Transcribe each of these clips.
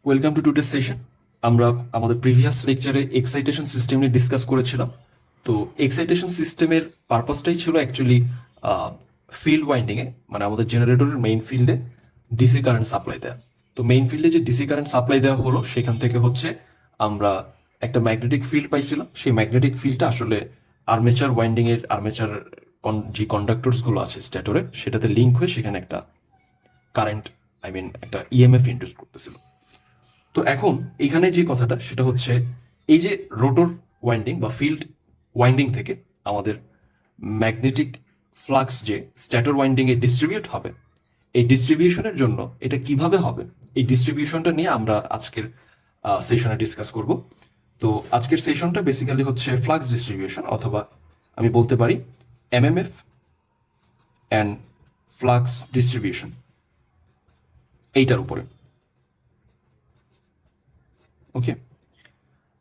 Welcome to today's session. আমরা আমাদের previous লেকচারে এক্সাইটেশন সিস্টেম নিয়ে ডিসকাস করেছিলাম। তো এক্সাইটেশন সিস্টেমের পারপাসটাই ছিল অ্যাকচুয়ালি ফিল্ড ওয়াইন্ডিংয়ে, মানে আমাদের জেনারেটরের মেইন ফিল্ডে ডিসি কারেন্ট সাপ্লাই দেওয়া। তো মেইন ফিল্ডে যে ডিসি কারেন্ট সাপ্লাই দেওয়া হলো সেখান থেকে হচ্ছে আমরা একটা ম্যাগনেটিক ফিল্ড পাইছিলাম। সেই ম্যাগনেটিক ফিল্ডটা আসলে আর্মেচার ওয়াইন্ডিংয়ের যে কন্ডাক্টরসগুলো আছে স্ট্যাটরে সেটাতে লিঙ্ক হয়ে সেখানে একটা কারেন্ট, একটা ইএমএফ ইন্ডিউস করতেছিল। তো এখন এখানে যে কথাটা সেটা হচ্ছে এই যে রোটর ওয়াইন্ডিং বা ফিল্ড ওয়াইন্ডিং থেকে আমাদের ম্যাগনেটিক ফ্লাক্স যে স্ট্যাটর ওয়াইন্ডিংয়ে ডিস্ট্রিবিউট হবে, এই ডিস্ট্রিবিউশনের জন্য এটা কিভাবে হবে, এই ডিস্ট্রিবিউশনটা নিয়ে আমরা আজকের সেশনে ডিসকাস করব। তো আজকের সেশনটা বেসিক্যালি হচ্ছে ফ্লাক্স ডিস্ট্রিবিউশন, অথবা আমি বলতে পারি এমএমএফ অ্যান্ড ফ্লাক্স ডিস্ট্রিবিউশন, এইটার উপরে। ওকে,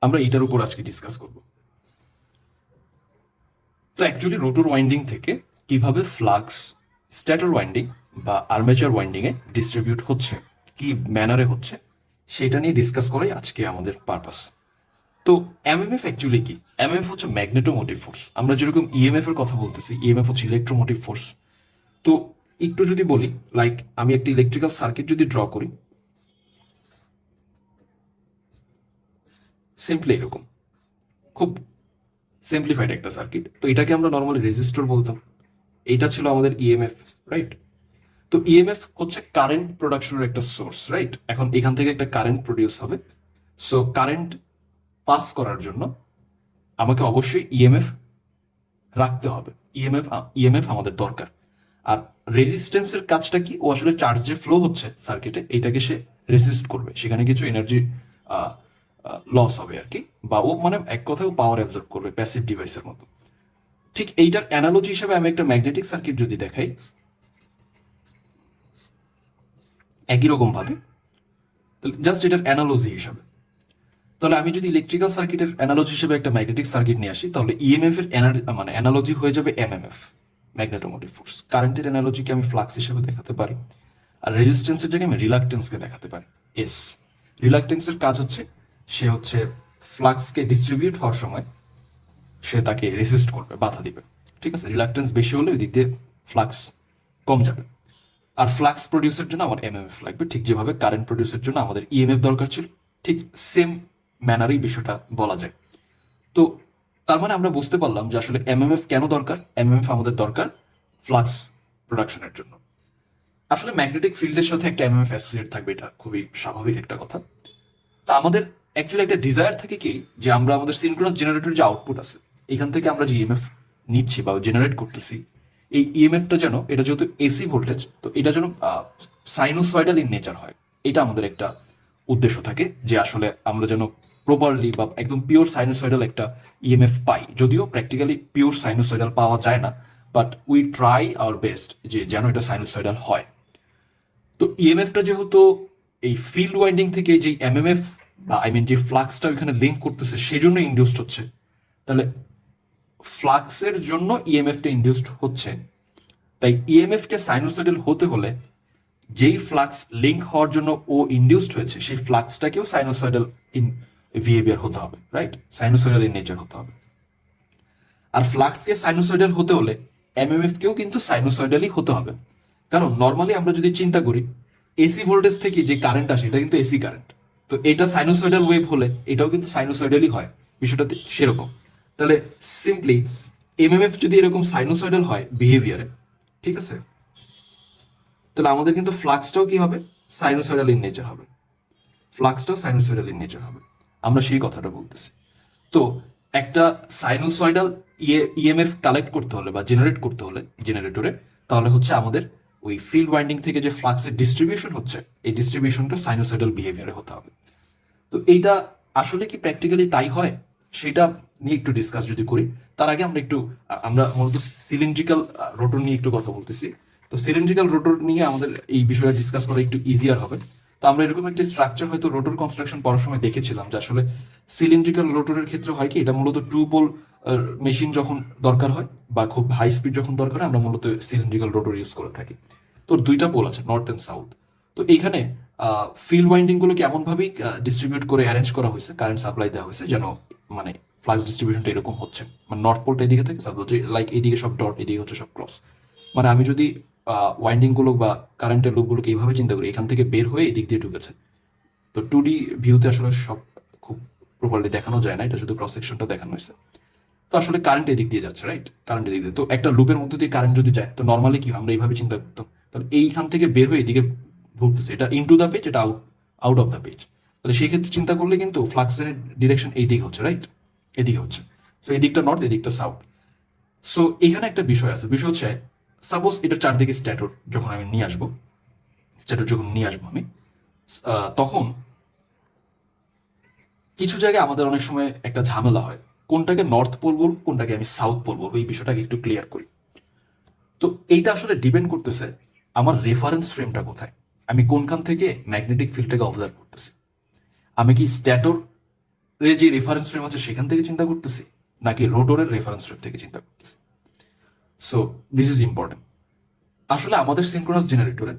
আমরা এইটার উপর আজকে ডিসকাস করব। তো অ্যাকচুয়ালি রোটর ওয়াইন্ডিং থেকে কিভাবে ফ্লাক্স স্ট্যাটর ওয়াইন্ডিং বা আর্মেচার ওয়াইন্ডিংয়ে ডিস্ট্রিবিউট হচ্ছে, কি ম্যানারে হচ্ছে, সেটা নিয়ে ডিসকাস করাই আজকে আমাদের পারপাস। তো এমএমএফ অ্যাকচুয়ালি কি? এমএমএফ হচ্ছে ম্যাগনেটোমোটিভ ফোর্স। আমরা যেরকম ইএমএফ এর কথা বলতেছি, ইএমএফ হচ্ছে ইলেকট্রোমোটিভ ফোর্স। তো একটু যদি বলি, লাইক আমি একটা ইলেকট্রিক্যাল সার্কিট যদি ড্র করি, সিম্পলি এরকম, খুব সিম্পলিফাইড একটা সার্কিট। তো এটাকে আমরা নর্মালি রেজিস্টর বলতাম। এইটা ছিল আমাদের ইএমএফ, রাইট? তো ইএমএফ হচ্ছে কারেন্ট প্রোডাকশনের একটা সোর্স, রাইট? এখন এখান থেকে একটা কারেন্ট প্রডিউস হবে। সো কারেন্ট পাস করার জন্য আমাকে অবশ্যই ইএমএফ রাখতে হবে। ইএমএফ আমাদের দরকার। আর রেজিস্ট্যান্সের কাজটা কি? ও আসলে চার্জ যে ফ্লো হচ্ছে সার্কিটে, এইটাকে সে রেজিস্ট করবে, সেখানে কিছু এনার্জি লস হবে আর কি, বা ও মানে এক কথায় পাওয়ার অ্যাবজর্ব করবে প্যাসিভ ডিভাইসের মতো। ঠিক এইটার অ্যানালজি হিসেবে আমি একটা ম্যাগনেটিক সার্কিট যদি দেখাই একই রকম ভাবে, জাস্ট এটার অ্যানালজি হিসাবে, তাহলে আমি যদি ইলেকট্রিক্যাল সার্কিটের অ্যানালজি হিসেবে একটা ম্যাগনেটিক সার্কিট নিয়ে আসি, তাহলে ইএমএফ এর অ্যানালজি হয়ে যাবে এমএমএফ, ম্যাগনেটোমোটিভ ফোর্স। কারেন্টের অ্যানালজিকে আমি ফ্লাক্স হিসেবে দেখাতে পারি, আর রেজিস্ট্যান্সের জায়গায় আমি রিলাক্টেন্সকে দেখাতে পারি এস। রিলাক্টেন্সের কাজ হচ্ছে সে হচ্ছে ফ্লাক্সকে ডিস্ট্রিবিউট হওয়ার সময় সে তাকে রেসিস্ট করবে, বাধা দিবে। ঠিক আছে, রিলাক্টেন্স বেশি হলে ওই দিক দিয়ে ফ্লাক্স কম যাবে। আর ফ্লাক্স প্রডিউসের জন্য আমার এমএমএফ লাগবে, ঠিক যেভাবে কারেন্ট প্রডিউসের জন্য আমাদের ইএমএফ দরকার ছিল, ঠিক সেম ম্যানারেই বিষয়টা বলা যায়। তো তার মানে আমরা বুঝতে পারলাম যে আসলে এমএমএফ কেন দরকার। এমএমএফ আমাদের দরকার ফ্লাক্স প্রোডাকশনের জন্য। আসলে ম্যাগনেটিক ফিল্ডের সাথে একটা এমএমএফ অ্যাসোসিয়েট থাকবে, এটা খুবই স্বাভাবিক একটা কথা। তো আমাদের অ্যাকচুয়ালি একটা ডিজায়ার থাকে কি, যে আমরা আমাদের সিনক্রোনাস জেনারেটরের যে আউটপুট আছে, এখান থেকে আমরা যে ইএমএফ নিচ্ছি বা জেনারেট করতেছি, এই ইএমএফটা যেন, এটা যেহেতু এসি ভোল্টেজ, তো এটা যেন সাইনোসয়েডাল ইন নেচার হয়। এটা আমাদের একটা উদ্দেশ্য থাকে, যে আসলে আমরা যেন প্রপারলি বা একদম পিওর সাইনোসয়েডাল একটা ইএমএফ পাই। যদিও প্র্যাকটিক্যালি পিওর সাইনোসয়েডাল পাওয়া যায় না, but we try our best যে যেন এটা সাইনোসয়েডাল হয়। তো ইএমএফটা যেহেতু এই ফিল্ড ওয়াইন্ডিং থেকে যে এমএমএফ বা যে ফ্লাক্সটা ওইখানে লিঙ্ক করতেছে সেজন্য ইন্ডিউসড হচ্ছে, তাহলে ফ্লাক্সের জন্য ইএমএফটা ইন্ডিউসড হচ্ছে। তাই ইএমএফ কে সাইনোসয়েডাল হতে হলে যেই ফ্লাক্স লিঙ্ক হওয়ার জন্য ও ইন্ডিউসড হয়েছে, সেই ফ্লাক্সটাকেও সাইনোসয়েডাল ইন বিহেভিয়ার হতে হবে, রাইট? সাইনোসয়েডাল ইন নেচার হতে হবে। আর ফ্লাক্সকে সাইনোসয়েডাল হতে হলে এমএমএফ কেও কিন্তু সাইনোসয়েডালই হতে হবে। কারণ নর্মালি আমরা যদি চিন্তা করি, এসি ভোল্টেজ থেকে যে কারেন্ট আসে এটা কিন্তু এসি কারেন্ট। তো এটা সাইনোসয়েডাল ওয়েভ হলে এটাও কিন্তু সাইনোসয়েডালই হয়, বিষয়টাতে সেরকম। তাহলে সিম্পলি এমএমএফ যদি এরকম সাইনোসয়েডাল হয় বিহেভিয়ারে, ঠিক আছে, তাহলে আমাদের কিন্তু ফ্লাক্সটাও কি হবে? সাইনোসয়েডাল ইন নেচার হবে। ফ্লাক্সটাও সাইনোসয়েডাল ইন নেচার হবে। আমরা সেই কথাটা বলতেছি। তো একটা সাইনোসয়েডাল ইএমএফ কালেক্ট করতে হলে বা জেনারেট করতে হলে জেনারেটরে, তাহলে হচ্ছে আমাদের ওই ফিল্ড ওয়াইন্ডিং থেকে যে ফ্লাক্সের ডিস্ট্রিবিউশন হচ্ছে, এই ডিস্ট্রিবিউশনটা সাইনোসয়েডাল বিহেভিয়ারে হতে হবে। তো এইটা আসলে কি প্র্যাকটিক্যালি তাই হয়, সেটা নিয়ে একটু ডিসকাস যদি করি। তার আগে আমরা মূলত সিলিন্ড্রিক্যাল রোটর নিয়ে একটু কথা বলতেছি। তো সিলিন্ড্রিক্যাল রোটর নিয়ে আমাদের এই বিষয়টা ডিসকাস করা একটু ইজিয়ার হবে। তো আমরা এরকম একটা স্ট্রাকচার হয়তো রোটর কনস্ট্রাকশন পড়ার সময় দেখেছিলাম, যে আসলে সিলিন্ড্রিক্যাল রোটরের ক্ষেত্রে হয় কি, এটা মূলত টু পোল মেশিন যখন দরকার হয় বা খুব হাই স্পিড যখন দরকার হয়, আমরা মূলত সিলিন্ড্রিক্যাল রোটর ইউজ করে থাকি। তো দুইটা পোল আছে, নর্থ অ্যান্ড সাউথ। তো এইখানে ফিল্ড ওয়াইন্ডিং গুলোকে এমনভাবেই ডিস্ট্রিবিউট করে অ্যারেঞ্জ করা হয়েছে, কারেন্ট সাপ্লাই দেওয়া হয়েছে যেন মানে ফ্লাক্স ডিস্ট্রিবিউশনটা এরকম হচ্ছে, মানে নর্থ পোলটা এদিকে থাকে, সাউথ লাইক এদিকে সব ডট, এদিকে হচ্ছে সব ক্রস। মানে আমি যদি ওয়াইন্ডিং গুলো বা কারেন্টের লুপগুলোকে এইভাবে চিন্তা করি, এখান থেকে বের হয়ে এদিক দিয়ে ঢুকেছে। তো 2D ভিউতে আসলে সব খুব প্রপারলি দেখানো যায় না, এটা শুধু ক্রস সেকশনটা দেখানো হয়েছে। তো আসলে কারেন্ট এদিক দিয়ে যাচ্ছে, রাইট? কারেন্ট এদিক দিয়ে, তো একটা লুপের মধ্যে দিয়ে কারেন্ট যদি যায়, তো নর্মালি কি হয়, আমরা এইভাবে চিন্তা করতাম, তাহলে এইখান থেকে বের হয়ে এদিকে ঢুকতেছে, এটা ইনটু দ্য পেজ, এটা out out of the page. তাহলে সেই ক্ষেত্রে চিন্তা করলে কিন্তু ফ্লাক্স লাইনের ডিরেকশন এই দিকে হচ্ছে, রাইট? এদিকে হচ্ছে। সো এদিকটা নর্থ, এদিকটা সাউথ। সো এখানে একটা বিষয় আছে, বিষয় হচ্ছে সাপোজ এটা চারদিকে স্ট্যাটর যখন আমি নিয়ে আসবো, স্ট্যাটর যখন নিয়ে আসবো আমি, তখন কিছু জায়গায় আমাদের অনেক সময় একটা ঝামেলা হয়, কোনটাকে নর্থ পোল বলবো, কোনটাকে আমি সাউথ পোল বলবো, এই বিষয়টাকে একটু ক্লিয়ার করি। তো এইটা আসলে ডিপেন্ড করতেছে আমার রেফারেন্স ফ্রেমটা কোথায়, আমি কোনখান থেকে ম্যাগনেটিক ফিল্ডটাকে অবজার্ভ করতেছি। আমি কি স্ট্যাটর যে রেফারেন্স ফ্রেম আছে সেখান থেকে চিন্তা করতেছি, নাকি রোটরের রেফারেন্স ফ্রেম থেকে চিন্তা করতেছি? So this is important. আসলে আমাদের সিনক্রোনাস জেনারেটরে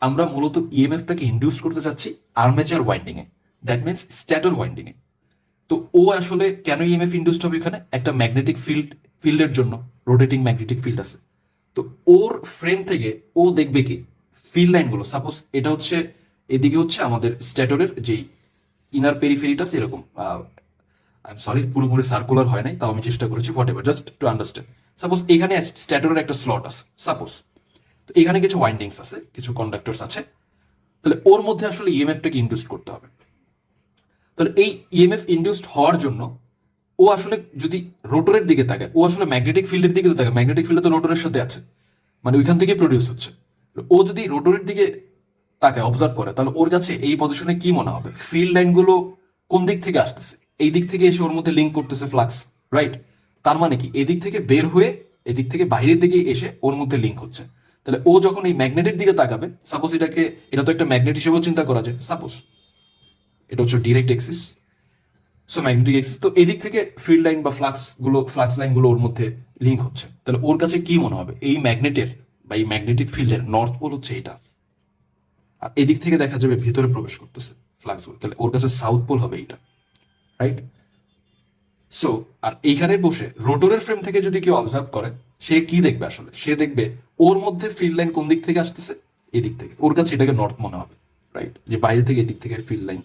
আমরা মূলত ইএমএফটাকে ইন্ডিউস করতে চাচ্ছি আর্মেচার ওয়াইন্ডিং এ, দ্যাট মিনস স্ট্যাটর ওয়াইন্ডিং এ। তো ও আসলে কেন ইএমএফ ইন্ডিউসড হবে, এখানে একটা ম্যাগনেটিক ফিল্ডের জন্য রোটেটিং ম্যাগনেটিক ফিল্ড আছে। তো ওর ফ্রেম থেকে ও দেখবে কি ফিল্ড লাইনগুলো, সাপোজ এটা হচ্ছে, এদিকে হচ্ছে আমাদের স্ট্যাটরের যেই ইনার পেরিফেরিটা এরকম, আই এম সরি পুরোপুরি সার্কুলার হয় নাই, তাও আমি চেষ্টা করেছি, what ever, just to understand. Suppose এখানে স্ট্যাটরের একটা স্লট আছে সাপোজ, তো এখানে কিছু ওয়াইন্ডিংস আছে, কিছু কন্ডাক্টরস আছে, তাহলে ওর মধ্যে আসলে ইএমএফটাকে ইন্ডিউস করতে হবে। তাহলে এই ইএমএফ ইন্ডিউসড হওয়ার জন্য ও আসলে যদি রোটরের দিকে তাকায়, ও আসলে ম্যাগনেটিক ফিল্ডের দিকে তো তাকায়, ম্যাগনেটিক ফিল্ড তো রোটরের সাথে আছে, মানে ওইখান থেকে প্রডিউস হচ্ছে। ও যদি রোটরের দিকে তাকায়, অবজার্ভ করে, তাহলে ওর কাছে এই পজিশনে কি মনে হবে, ফিল্ড লাইনগুলো কোন দিক থেকে আসতেছে, এই দিক থেকে এসে ওর মধ্যে লিঙ্ক করতেছে ফ্লাক্স, রাইট? তার মানে কি এদিক থেকে বের হয়ে এদিক থেকে বাইরের দিকে এসে ওর মধ্যে লিঙ্ক হচ্ছে। তাহলে ও যখন এই ম্যাগনেটের দিকে তাকাবে, সাপোজ এটাকে, এটা তো একটা ম্যাগনেট হিসেবেও চিন্তা করা যায়, সাপোজ এটা হচ্ছে direct axis, so magnetic axis, তো এদিক থেকে ফিল্ড লাইন বা ফ্লাক্স লাইনগুলো ওর মধ্যে লিঙ্ক হচ্ছে। তাহলে ওর কাছে কি মনে হবে, এই ম্যাগনেটের বা এই ম্যাগনেটিক ফিল্ডের নর্থ পোল হচ্ছে এটা, আর এদিক থেকে দেখা যাবে ভিতরে প্রবেশ করতেছে ফ্লাক্সগুলো, তাহলে ওর কাছে সাউথ পোল হবে এইটা, রাইট? সো আর এইখানে বসে রোটরের ফ্রেম থেকে যদি কেউ অবজার্ভ করে, সে কি দেখবে আসলে, সে দেখবে ওর মধ্যে ফিল্ড লাইন কোন দিক থেকে আসতেছে, এদিক থেকে, ওর কাছে এটাকে নর্থ মনে হবে, রাইট? যে বাইরে থেকে এদিক থেকে ফিল্ড লাইন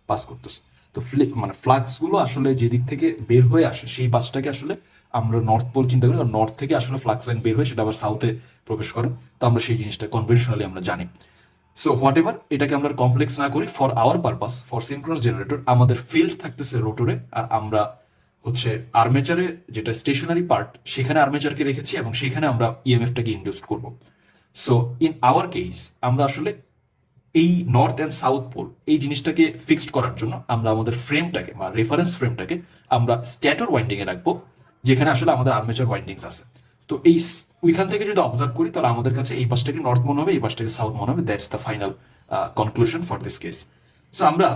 পাস করতেছে। তো মানে ফ্লাক্স গুলো আসলে যেদিক থেকে বের হয়ে আসে সেই পাশটাকে আসলে আমরা নর্থ পোল চিন্তা করি, আর নর্থ থেকে আসলে ফ্লাক্স লাইন বের হয়ে সেটা আবার সাউথে প্রবেশ করে। তো আমরা সেই জিনিসটা কনভেনশনালি আমরা জানি। সো হোয়াট এভার, এটাকে আমরা কমপ্লেক্স না করি, for our purpose, for synchronous generator আমাদের ফিল্ড থাকতেছে রোটরে, আর আমরা হচ্ছে আর্মেচারে যেটা স্টেশনারি পার্ট, সেখানে আর্মেচারকে রেখেছি এবং সেখানে আমরা ইএমএফটাকে ইন্ডিউস করব। সো ইন আওয়ার কেস আমরা আসলে এই নর্থ অ্যান্ড সাউথ পোল এই জিনিসটাকে ফিক্সড করার জন্য আমরা আমাদের ফ্রেমটাকে বা রেফারেন্স ফ্রেমটাকে আমরা স্ট্যাটর ওয়াইন্ডিং এ রাখবো, যেখানে আসলে আমাদের আর্মেচার ওয়াইন্ডিংস আছে। তো এই ওইখান থেকে যদি অবজার্ভ করি, তাহলে আমাদের কাছে এই পাশটাকে নর্থ মনে হবে, এই পাশটাকে সাউথ মনে হবে, that's the final conclusion for this case. So আমরা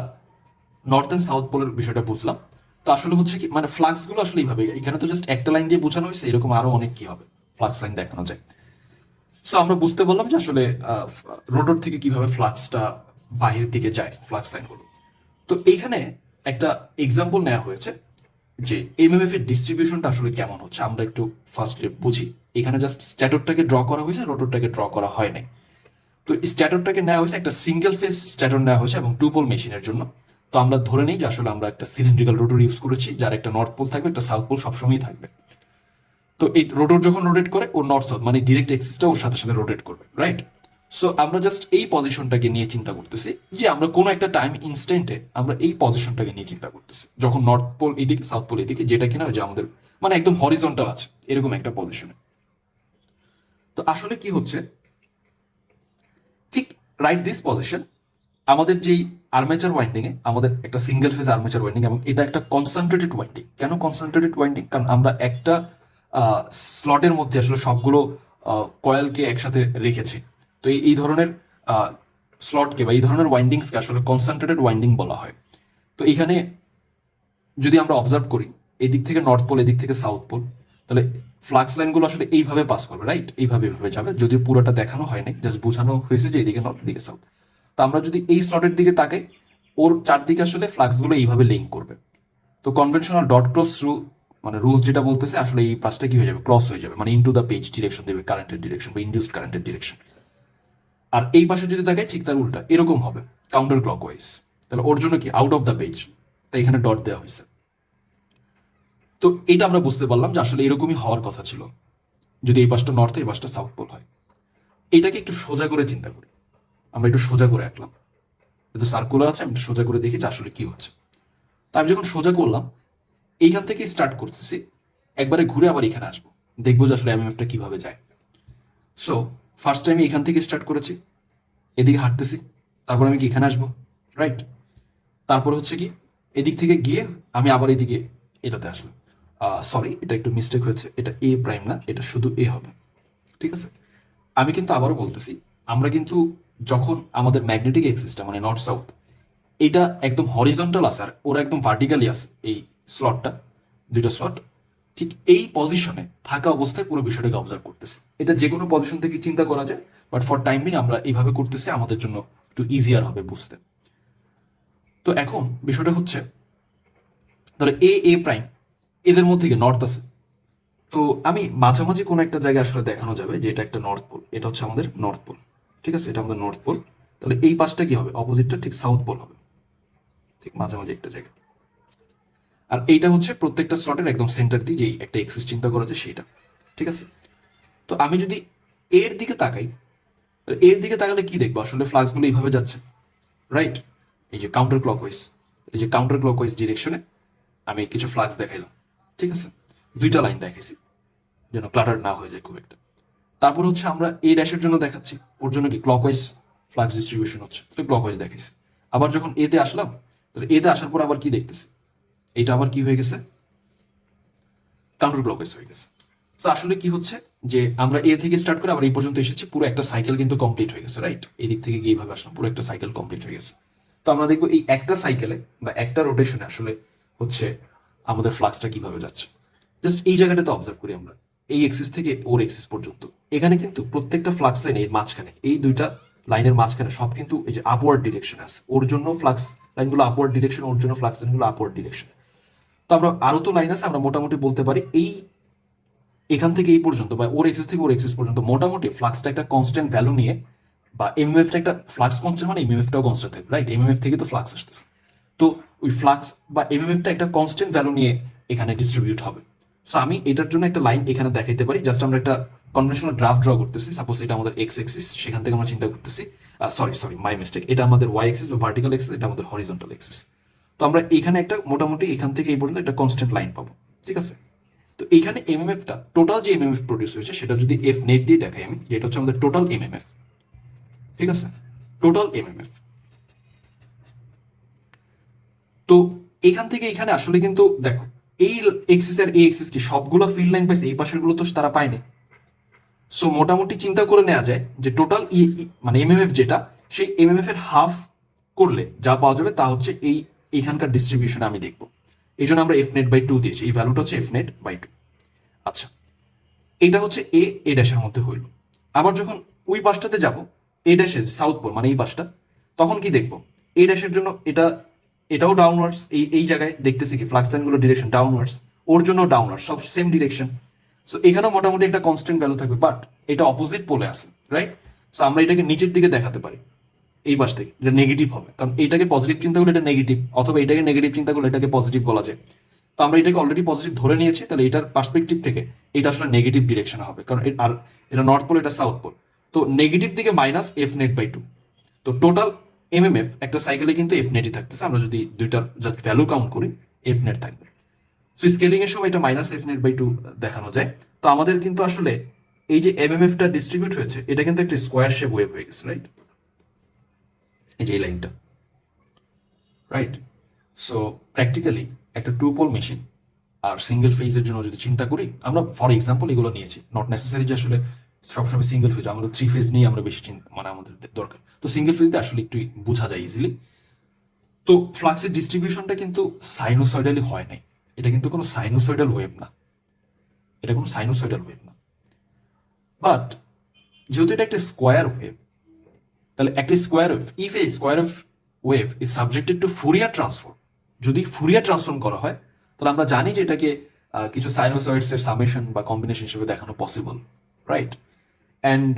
নর্থ অ্যান্ড সাউথ পোলের বিষয়টা বুঝলাম। তো আসলে হচ্ছে কি, মানে ফ্লাক্স গুলো আসলে এইভাবে, এখানে তো জাস্ট একটা লাইন দিয়ে বোঝানো হয়েছে, এরকম আরো অনেক কি হবে ফ্লাক্স লাইন দেখানো যায়। সো আমরা বুঝতে পারলাম যে আসলে রোটর থেকে কিভাবে ফ্লাক্সটা বাহিরের দিকে যায়, ফ্লাক্স লাইনগুলো। তো এইখানে একটা এক্সাম্পল নেওয়া হয়েছে যে এমএমএফ এর ডিস্ট্রিবিউশনটা আসলে কেমন হচ্ছে, আমরা একটু ফার্স্টে বুঝি। এখানে জাস্ট স্ট্যাটরটাকে ড্র করা হয়েছে, রোটরটাকে ড্র করা হয় নাই। তো স্ট্যাটরটাকে নেওয়া হয়েছে, একটা সিঙ্গেল ফেজ স্ট্যাটর নেওয়া হয়েছে এবং টু পোল মেশিনের জন্য। তো আমরা ধরে নিই যে আসলে আমরা একটা সিলিন্ড্রিক্যাল রোটর ইউজ করেছি, যার একটা নর্থ পোল থাকবে, একটা সাউথ পোল সবসময়ই থাকবে। তো এই রোটর যখন রোটেট করে, ও নর্থ সাউথ মানে ডিরেক্ট এক্সিসটা ওর সাথে সাথে রোটেট করবে, রাইট? সো আমরা জাস্ট এই পজিশনটাকে নিয়ে চিন্তা করতেছি যে আমরা কোনো একটা টাইম ইনস্ট্যান্টে আমরা এই পজিশনটাকে নিয়ে চিন্তা করতেছি, যখন নর্থ পোল এদিকে সাউথ পোল এদিকে, যেটা কিনা যে আমাদের মানে একদম হরিজন্টাল আছে এরকম একটা পজিশনে। তো আসলে কি হচ্ছে, ঠিক রাইট দিস পজিশন, আমাদের যেই আর্মেচার ওয়াইন্ডিং এ আমাদের একটা সিঙ্গেল ফেজ আর্মেচার ওয়াইন্ডিং, এবং এটা একটা কনসেন্ট্রেটেড ওয়াইন্ডিং। কেন কনসেন্ট্রেটেড ওয়াইন্ডিং? কারণ আমরা একটা স্লটের মধ্যে আসলে সবগুলো কয়েলকে একসাথে রেখেছি। তো এই ধরনের স্লটকে বা এই ধরনের ওয়াইন্ডিংসকে আসলে কনসেন্ট্রেটেড ওয়াইন্ডিং বলা হয়। তো এখানে যদি আমরা অবজার্ভ করি, এদিক থেকে নর্থ পোল, এদিক থেকে সাউথ পোল, তাহলে ফ্লাক্স লাইনগুলো আসলে এইভাবে পাস করবে, রাইট? এইভাবে এইভাবে যাবে, যদিও পুরোটা দেখানো হয় নাই, জাস্ট বোঝানো হয়েছে যে এদিকে নর্থ, এদিকে সাউথ। তো আমরা যদি এই স্লটের দিকে তাকাই, ওর চারদিকে আসলে ফ্লাক্সগুলো এইভাবে লিঙ্ক করবে। তো কনভেনশনাল ডট ক্রস মানে রুলস যেটা বলতেছে আসলে এই পাশটা কি হয়ে যাবে, ক্রস হয়ে যাবে, মানে ইনটু দ্য পেজ ডিরেকশন দেবে, কারেন্টের ডিরেকশন বা ইনডিউসড কারেন্টের ডিরেকশন। আর এই পাশে যদি তাকাই ঠিক তার উল্টা এরকম হবে, কাউন্টার ক্লকওয়াইজ। তাহলে ওর জন্য কি আউট অফ দ্য পেজ, তাই এখানে ডট দেওয়া হয়েছে। তো এটা আমরা বুঝতে পারলাম যে আসলে এরকমই হওয়ার কথা ছিল, যদি এই পাশটা নর্থ এই পাশটা সাউথ পোল হয়। এটাকে একটু সোজা করে চিন্তা করি, আমরা একটু সোজা করে আঁকলাম, যেহেতু সার্কুলার আছে আমি একটু সোজা করে দেখি যে আসলে কি হচ্ছে। তো আমি যখন সোজা করলাম, এইখান থেকে স্টার্ট করতেছি, একবারে ঘুরে আবার এখানে আসবো, দেখবো যে আসলে এমএমএফটা কিভাবে যায়। সো ফার্স্ট টাইম এখান থেকে স্টার্ট করেছি, এদিকে হাঁটতেছি, তারপর আমি কি এখানে আসবো, রাইট? তারপর হচ্ছে কি এদিক থেকে গিয়ে আমি আবার এদিকে এটাতে আসলাম। সরি, এটা একটু মিস্টেক হয়েছে, এটা এ প্রাইম না, এটা শুধু এ হবে, ঠিক আছে? আমি কিন্তু আবারও বলতেছি, আমরা কিন্তু যখন আমাদের ম্যাগনেটিক এক্সিসটা মানে নর্থ সাউথ এটা একদম হরিজন্টাল আছে আর ওরা একদম ভার্টিক্যালি আছে, এই স্লটটা, দুইটা স্লট ঠিক এই পজিশনে থাকা অবস্থায় পুরো বিষয়টাকে অবজার্ভ করতেছি। এটা যে কোনো পজিশন থেকে চিন্তা করা যায়, বাট ফর টাইমিং আমরা এইভাবে করতেছি, আমাদের জন্য একটু ইজিয়ার হবে বুঝতে। তো এখন বিষয়টা হচ্ছে, তাহলে এ এ প্রাইম এদের মধ্যে কি নর্থ আছে, তো আমি মাঝামাঝি কোনো একটা জায়গায় আসলে দেখানো যাবে যে এটা একটা নর্থ পোল, এটা হচ্ছে আমাদের নর্থ পোল, ঠিক আছে? এটা আমাদের নর্থ পোল। তাহলে এই পাশটা কি হবে, অপোজিটটা ঠিক সাউথ পোল হবে, ঠিক মাঝামাঝি একটা জায়গা। আর এইটা হচ্ছে প্রত্যেকটা স্লটের একদম সেন্টার দিয়ে যেই একটা এক্সিস চিন্তা করা যায় সেটা, ঠিক আছে? তো আমি যদি এর দিকে তাকাই, এর দিকে তাকালে কি দেখবো, আসলে ফ্লাক্সগুলো এইভাবে যাচ্ছে, রাইট? এই যে কাউন্টার ক্লকওয়াইজ, এই যে কাউন্টার ক্লকওয়াইজ ডিরেকশনে আমি কিছু ফ্লাক্স দেখাইলাম, ঠিক আছে? দুইটা লাইন দেখাইছি যেন ক্লাটার না হয়ে যায় খুব একটা। তারপর হচ্ছে আমরা এ ড্যাশের জন্য দেখাচ্ছি, ওর জন্য কি ক্লকওয়াইজ ফ্লাক্স ডিস্ট্রিবিউশন হচ্ছে, তাহলে ক্লকওয়াইজ দেখাইছি। আবার যখন এতে আসলাম, তাহলে এতে আসার পর আবার কি দেখতেছি, এটা আবার কি হয়ে গেছে, কাউন্টার ক্লকওয়াইজ হয়ে গেছে। তো আসলে কি হচ্ছে যে আমরা এ থেকে স্টার্ট করে আবার এই পর্যন্ত এসেছি, পুরো একটা সাইকেল কিন্তু কমপ্লিট হয়ে গেছে, রাইট? এই দিক থেকে গিয়ে এইভাবে আসলাম, পুরো একটা সাইকেল কমপ্লিট হয়ে গেছে। তো আমরা দেখবো এই একটা সাইকেলে বা একটা রোটেশনে আসলে হচ্ছে আমাদের ফ্লাক্সটা কিভাবে যাচ্ছে। জাস্ট এই জায়গাটাতে অবজার্ভ করি আমরা, এই এক্সিস থেকে ওর এক্সিস পর্যন্ত। এখানে কিন্তু প্রত্যেকটা ফ্লাক্স লাইন এর মাঝখানে, এই দুইটা লাইনের মাঝখানে সব কিন্তু এই যে আপওয়ার্ড ডিরেকশন আছে, ওর জন্য ফ্লাক্স লাইনগুলো আপওয়ার্ড ডিরেকশন, ওর জন্য ফ্লাক্স লাইনগুলো আপওয়ার্ড ডিরেকশন। তো আমরা আরো তো লাইন আছে, আমরা মোটামুটি বলতে পারি এই এখান থেকে এই পর্যন্ত বা ওর এক্সিস থেকে ওর এক্সিস পর্যন্ত মোটামুটি ফ্লাক্সটা একটা কনস্ট্যান্ট ভ্যালু নিয়ে, বা এমএমএফটা একটা ফ্লাক্স কনস্ট্যান্ট মানে এমএমএফটাও কনস্ট্যান্ট থাকবে, রাইট? এমএমএফ থেকে তো ফ্লাক্স আসতেছে, তো ওই ফ্লাক্স বা এমএমএফটা একটা কনস্ট্যান্ট ভ্যালু নিয়ে এখানে ডিস্ট্রিবিউট হবে। সো আমি এটার জন্য একটা লাইন এখানে দেখাইতে পারি, জাস্ট আমরা একটা কনভেনশনাল গ্রাফ ড্র করতেছি। সাপোজ এটা আমাদের এক্স এক্সিস, সেখান থেকে আমরা চিন্তা করতেছি, সরি সরি মাই মিস্টেক, এটা আমাদের ওয়াই এক্সিস বা ভার্টিক্যাল এক্সিস, এটা আমাদের হরিজন্টাল এক্সিস। তো আমরা এখানে একটা মোটামুটি এখান থেকে এই পর্যন্ত একটা কনস্ট্যান্ট লাইন পাবো, ঠিক আছে? তো এইখানে এমএমএফটা টোটাল যে এমএমএফ প্রডিউস হয়েছে সেটা যদি এফ নেট দিয়ে দেখাই আমি, যেটা হচ্ছে আমাদের টোটাল এমএমএফ, ঠিক আছে? Total MMF. তো এখান থেকে এখানে আসলে কিন্তু দেখো, এই এক্সিস আর এই এক্সিস কি সবগুলো ফিল্ড লাইন পাইছে, এই পাশের গুলো তো তারা পায়নি। সো মোটামুটি চিন্তা করে নেওয়া যায় যে টোটাল মানে এমএমএফ যেটা, সেই এমএমএফ এর হাফ করলে যা পাওয়া যাবে তা হচ্ছে এই এইখানকার ডিস্ট্রিবিউশন আমি দেখবো। এই জন্য আমরা এফ নেট বাই টু দিয়েছি, এই ভ্যালুটা হচ্ছে এফ নেট বাই টু। আচ্ছা, এটা হচ্ছে এ এ ড্যাশের মধ্যে হইল। আবার যখন ওই পাশটাতে যাব, এ ড্যাশের সাউথ পোল মানে এই পাশটা, তখন কি দেখবো, এ ড্যাশের জন্য এটা এটাও ডাউনওয়ার্ডস, এই এই জায়গায় দেখতেছি কি ফ্লাক্স লাইনগুলো ডিরেকশন ডাউনওয়ার্ডস, ওর জন্য ডাউনওয়ার্ডস, সব সেম ডিরেকশন। সো এখানেও মোটামুটি একটা কনস্ট্যান্ট ভ্যালু থাকবে, বাট এটা অপোজিট পোলে আছে, রাইট? সো আমরা এটাকে নিচের দিকে দেখাতে পারি, এই পাশ থেকে এটা নেগেটিভ হবে, কারণ এটাকে পজিটিভ চিন্তা করলে এটা নেগেটিভ, অথবা এটাকে নেগেটিভ চিন্তা করলে এটাকে পজিটিভ বলা যায়। তো আমরা এটাকে অলরেডি পজিটিভ ধরে নিয়েছি, তাহলে এটার পার্সপেক্টিভ থেকে এটা আসলে নেগেটিভ ডিরেকশন হবে, কারণ আর এটা নর্থ পোল, এটা সাউথ পোল। তো নেগেটিভ দিকে minus F net by two. তো টোটাল এমএমএফ একটা সাইকেলে কিন্তু এফ নেটই থাকতেছে, আমরা যদি দুইটার জাস্ট ভ্যালু কাউন্ট করি এফ নেট থাকবে। সো স্কেলিং এর সময় এটা minus F net by two দেখানো যায়। তো আমাদের কিন্তু আসলে এই যে এমএমএফটা ডিস্ট্রিবিউট হয়েছে, এটা কিন্তু একটা স্কোয়ার শেপ ওয়েভ হয়ে গেছে, রাইট? এই যে এই লাইনটা, রাইট? সো প্র্যাকটিক্যালি একটা টু পোল মেশিন আর সিঙ্গেল ফেজের জন্য যদি চিন্তা করি, আমরা ফর এক্সাম্পল এগুলো নিয়েছি, নট নেসেসারি যে আসলে সবসময় সিঙ্গেল ফেজ, আমরা থ্রি ফেজ নিয়ে আমরা বেশি চিন্তা মানে আমাদের দরকার। তো সিঙ্গেল ফেজে আসলে একটু বোঝা যায় ইজিলি। তো ফ্লাক্সের ডিস্ট্রিবিউশনটা কিন্তু সাইনোসয়েডালি হয় নাই, এটা কিন্তু কোনো সাইনোসয়েডাল ওয়েভ না, এটা কোনো সাইনোসয়েডাল ওয়েভ না। বাট যেহেতু এটা একটা স্কোয়ার ওয়েভ, তাহলে একটা square wave, if A square of wave is subjected to Fourier transform, যদি ফুরিয়ার ট্রান্সফর্ম করা হয় তাহলে আমরা জানি যে এটাকে কিছু সাইনোসয়েডস এর সামেশন বা কম্বিনেশন হিসেবে দেখানো possible, right? And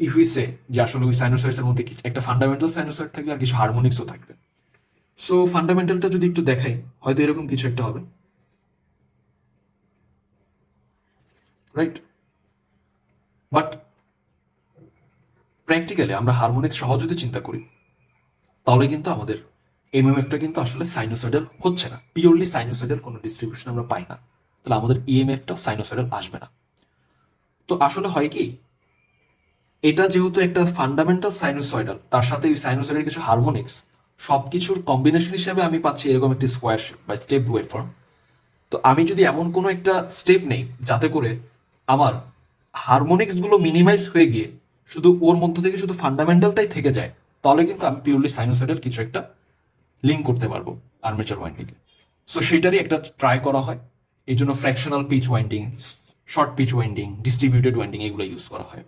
if we say যে আসলে ওই সাইনোসয়েডস এর মধ্যে একটা ফান্ডামেন্টাল সাইনোসয়েড থাকবে আর কিছু হারমোনিক্সও থাকবে। সো ফান্ডামেন্টালটা যদি একটু দেখাই হয়তো এরকম কিছু একটা হবে, রাইট? বাট প্র্যাকটিক্যালি আমরা হারমোনিক্স সহ যদি চিন্তা করি তাহলে কিন্তু আমাদের এমএমএফটা কিন্তু আসলে সাইনোসয়েডাল হচ্ছে না, পিওরলি সাইনোসয়েডাল কোনো ডিস্ট্রিবিউশন আমরা পাই না, তাহলে আমাদের ইএমএফটাও সাইনোসয়েডাল আসবে না। তো আসলে হয় কি, এটা যেহেতু একটা ফান্ডামেন্টাল সাইনোসয়েডাল, তার সাথে ওই সাইনোসয়েডের কিছু হারমোনিক্স, সবকিছুর কম্বিনেশন হিসেবে আমি পাচ্ছি এরকম একটি স্কোয়ার বা স্টেপ ওয়েভফর্ম। তো আমি যদি এমন কোনো একটা স্টেপ নেই যাতে করে আমার হারমোনিক্স গুলো মিনিমাইজ হয়ে গিয়ে শুধু ওর মধ্য থেকে শুধু ফান্ডামেন্টালটাই থেকে যায়, তাহলে কিন্তু আমি পিওরলি সাইনোসয়েডাল কিছু একটা লিঙ্ক করতে পারবো আর্মেচার ওয়াইন্ডিংয়ে। সো সেটারই একটা ট্রাই করা হয়, এই জন্য fractional pitch winding, short pitch winding, distributed winding এগুলো ইউজ করা হয়।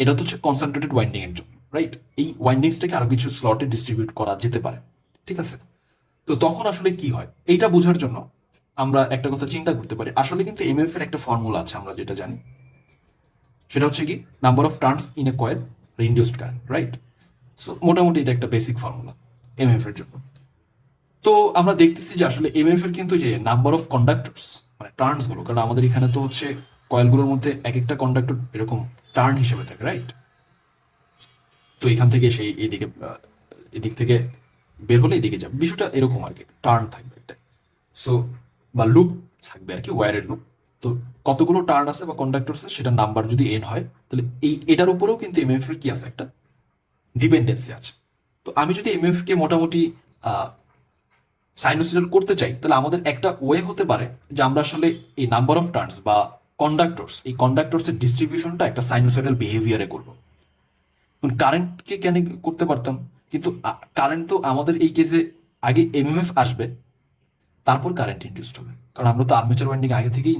এটা তো হচ্ছে কনসেন্ট্রেটেড ওয়াইন্ডিং এর জন্য, রাইট? এই ওয়াইন্ডিংসটাকে আরো কিছু স্লটে ডিস্ট্রিবিউট করা যেতে পারে, ঠিক আছে? তো তখন আসলে কি হয় এইটা বোঝার জন্য আমরা একটা কথা চিন্তা করতে পারি। আসলে কিন্তু এমএফ এর একটা ফর্মুলা আছে আমরা যেটা জানি, সেটা হচ্ছে কি number of turns in a coil reduced current, right? So মোটামুটি এটা একটা বেসিক ফর্মুলা এমএফ এর জন্য। তো আমরা দেখতেছি যে আসলে এমএফ এর কিন্তু যে নাম্বার অফ কন্ডাক্টরস মানে টার্নস গুলো, কারণ আমাদের এখানে তো হচ্ছে কয়েলগুলোর মধ্যে এক একটা কন্ডাক্টর এরকম টার্ন হিসেবে থাকে, রাইট? তো এখান থেকে সেই এইদিকে এদিক থেকে বের হলে এদিকে যাবে, বিষয়টা এরকম আর কি, টার্ন থাকবে একটা। সো বা লুপ থাকবে আর কি, ওয়্যারের লুপ। তো কতগুলো টার্ন আছে বা কন্ডাক্টর আছে সেটার নাম্বার যদি এন হয় তাহলে এটার উপরেও কিন্তু এমএফ এর কি আছে, একটা ডিপেন্ডেন্সি আছে। তো আমি যদি এমএফ কে মোটামুটি সাইনোসয়েডাল করতে চাই তাহলে আমাদের একটা ওয়ে হতে পারে যে আমরা আসলে এই নাম্বার অফ টার্নস বা কন্ডাক্টরস, এই কন্ডাক্টরস এর ডিস্ট্রিবিউশনটা একটা সাইনোসয়েডাল বিহেভিয়ারে করবো। কারেন্টকে কেন করতে পারতাম, কিন্তু কারেন্ট তো আমাদের এই কেসে আগে এমএমএফ আসবে তারপর কারেন্ট ইনডিউসড হবে, কারণ আমরা তো আর্মেচার ওয়াইন্ডিং আগে থেকেই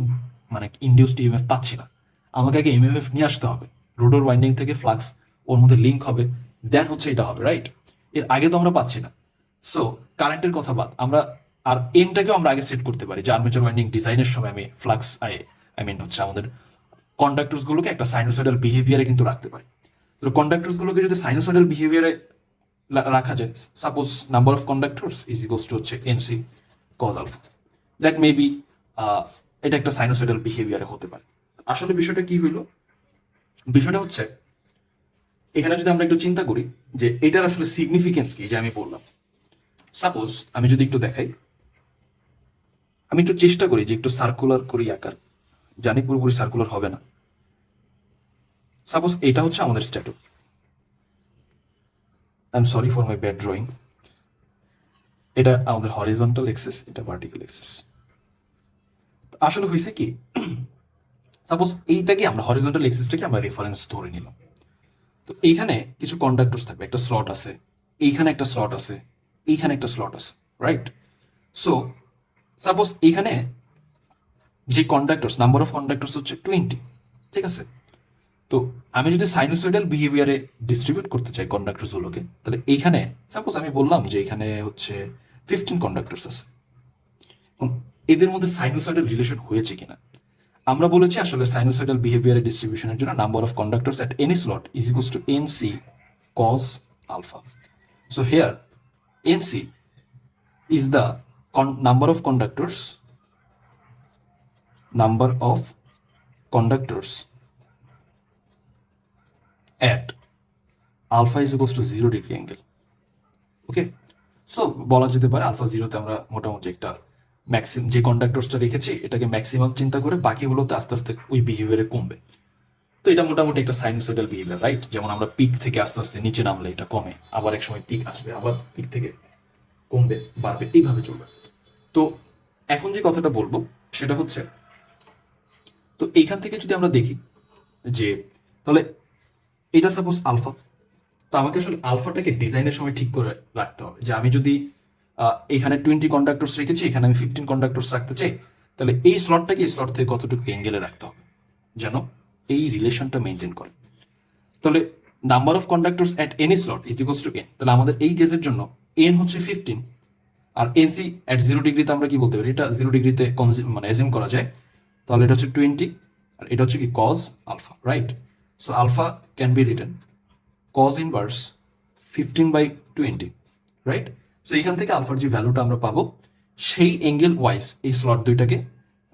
মানে ইনডিউসড ইএমএফ পাচ্ছি না, আমাকে আগে এমএমএফ নিয়ে আসতে হবে, রোটর ওয়াইন্ডিং থেকে ফ্লাক্স ওর মধ্যে লিঙ্ক হবে, দেন হচ্ছে এটা হবে, রাইট? এর আগে তো আমরা পাচ্ছি না। সো কারেন্টের কথা বাদ, আমরা আর এনটাকেও আমরা আগে সেট করতে পারি যে আর্মেচার ওয়াইন্ডিং ডিজাইনের সময় আমি ফ্লাক্স আই মিন হচ্ছে আমাদের কন্ডাক্টরস গুলোকে একটা সাইনোসয়েডাল বিহেভিয়ারে কিন্তু রাখতে পারি। তো কন্ডাক্টরস গুলোকে যদি সাইনোসয়েডাল বিহেভিয়ারে রাখা যায়, suppose number of conductors is equals to হচ্ছে NC cos alpha, that may be এটা একটা সাইনোসয়েডাল বিহেভিয়ারে হতে পারে। আসলে বিষয়টা কি হইলো, বিষয়টা হচ্ছে এখানে যদি আমরা একটু চিন্তা করি যে এটার আসলে সিগনিফিকেন্স কি, যে আমি বললাম সাপোজ আমি যদি একটু দেখাই, আমি একটু চেষ্টা করি যে একটু সার্কুলার করি আকার, জানি পুরোপুরি সার্কুলার হবে না। সাপোজ এটা হচ্ছে আমাদের stator, I am sorry for my bad drawing, এটা আমাদের হরিজন্টাল এক্সিস, এটা ভার্টিক্যাল এক্সিস। আসলে হয়েছে কি, সাপোজ এইটাকে আমরা হরিজন্টাল এক্সিসটাকে আমরা রেফারেন্স ধরে নিলাম। তো এইখানে কিছু কন্ডাক্টরস থাকবে, একটা স্লট আছে, এইখানে একটা স্লট আছে, এইখানে একটা স্লট আছে, রাইট? সো সাপোজ এইখানে যে কন্ডাক্টরস, নাম্বার অফ কন্ডাক্টরস হচ্ছে 20, ঠিক আছে? তো আমি যদি সাইনোসয়েডাল বিহেভিয়ারে ডিস্ট্রিবিউট করতে চাই কন্ডাক্টরসগুলোকে, তাহলে এইখানে সাপোজ আমি বললাম যে এখানে হচ্ছে 15 কন্ডাক্টরস আছে, এদের মধ্যে সাইনোসয়েডাল রিলেশন হয়েছে কিনা। আমরা বলেছি আসলে সাইনোসয়েডাল বিহেভিয়ারের ডিস্ট্রিবিউশনের জন্য number of conductors at any slot is equals to NC cos alpha. So here NC is the number of conductors at alpha is equals to 0 degree angle. Okay, so বলা যেতে পারে আলফা জিরোতে আমরা মোটামুটি একটা ম্যাক্সিমাম যে কন্ডাক্টরসটা রেখেছি এটাকে ম্যাক্সিমাম চিন্তা করে বাকিগুলোতে আস্তে আস্তে ওই বিহেভিয়ারে কমবে। তো এটা মোটামুটি একটা সাইনোসয়েডাল বিহেভিয়ার, রাইট? যেমন আমরা পিক থেকে আস্তে আস্তে নিচে নামলে এটা কমে, আবার এক সময় পিক আসবে, আবার পিক থেকে কমবে, বাড়বে, এইভাবে চলবে। তো এখন যে কথাটা বলবো সেটা হচ্ছে, তো এইখান থেকে যদি আমরা দেখি যে তাহলে এটা সাপোজ আলফা, তো আমাকে আসলে আলফাটাকে ডিজাইনের সময় ঠিক করে রাখতে হবে যে আমি যদি এখানে 20 কন্ডাক্টরস রেখেছি, এখানে আমি 15 কন্ডাক্টরস রাখতে চাই, তাহলে এই স্লটটাকে এই স্লট থেকে কতটুকু অ্যাঙ্গেলে রাখতে হবে যেন এই রিলেশনটা মেনটেন করে। তাহলে number of কন্ডাক্টরস at any slot is equals two N. তাহলে আমাদের এই কেসের জন্য এন হচ্ছে 15, আর এনসি অ্যাট 0 ডিগ্রিতে আমরা কি বলতে পারি, এটা 0 ডিগ্রিতে মানে এজিউম করা যায়, তাহলে এটা হচ্ছে 20, আর এটা হচ্ছে কি cos alpha, right? So alpha can be written cos inverse 15/20, right? So এখান থেকে আলফার যে ভ্যালুটা আমরা পাবো সেই অ্যাঙ্গেল ওয়াইজ এই স্লট দুইটাকে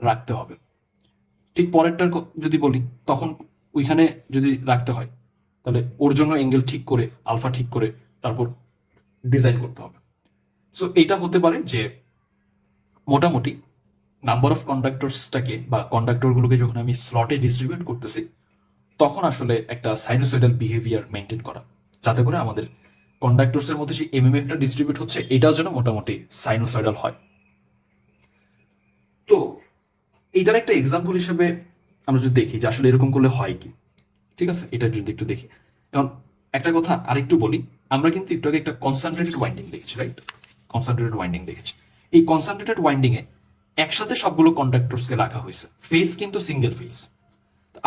রাখতে হবে। ঠিক পরেরটার যদি বলি, তখন ওইখানে যদি রাখতে হয় তাহলে ওর জন্য অ্যাঙ্গেল ঠিক করে আলফা ঠিক করে তারপর ডিজাইন করতে হবে। সো এটা হতে পারে যে মোটামুটি নাম্বার অফ কন্ডাক্টরসটাকে বা কন্ডাক্টরগুলোকে যখন আমি স্লটে ডিস্ট্রিবিউট করতেছি তখন আসলে একটা সাইনোসয়েডাল বিহেভিয়ার মেনটেন করা, যাতে করে আমাদের কন্ডাক্টরসের মধ্যে যে এমএমএফটা ডিস্ট্রিবিউট হচ্ছে এটাও যেন মোটামুটি সাইনোসয়েডাল হয়। তো এইটার একটা এক্সাম্পল হিসেবে আমরা যদি দেখি যে আসলে এরকম করলে হয় কি, ঠিক আছে, এটা যদি একটু দেখি। এখন একটা কথা আরেকটু বলি, আমরা কিন্তু একটু আগে একটা কনসেন্ট্রেটেড ওয়াইন্ডিং দেখেছি, রাইট? কনসেন্ট্রেটেড ওয়াইন্ডিং দেখেছি। এই কনসেন্ট্রেটেড ওয়াইন্ডিং এ একসাথে সবগুলো কন্ডাক্টরসকে রাখা হয়েছে, ফেস কিন্তু সিঙ্গেল ফেস।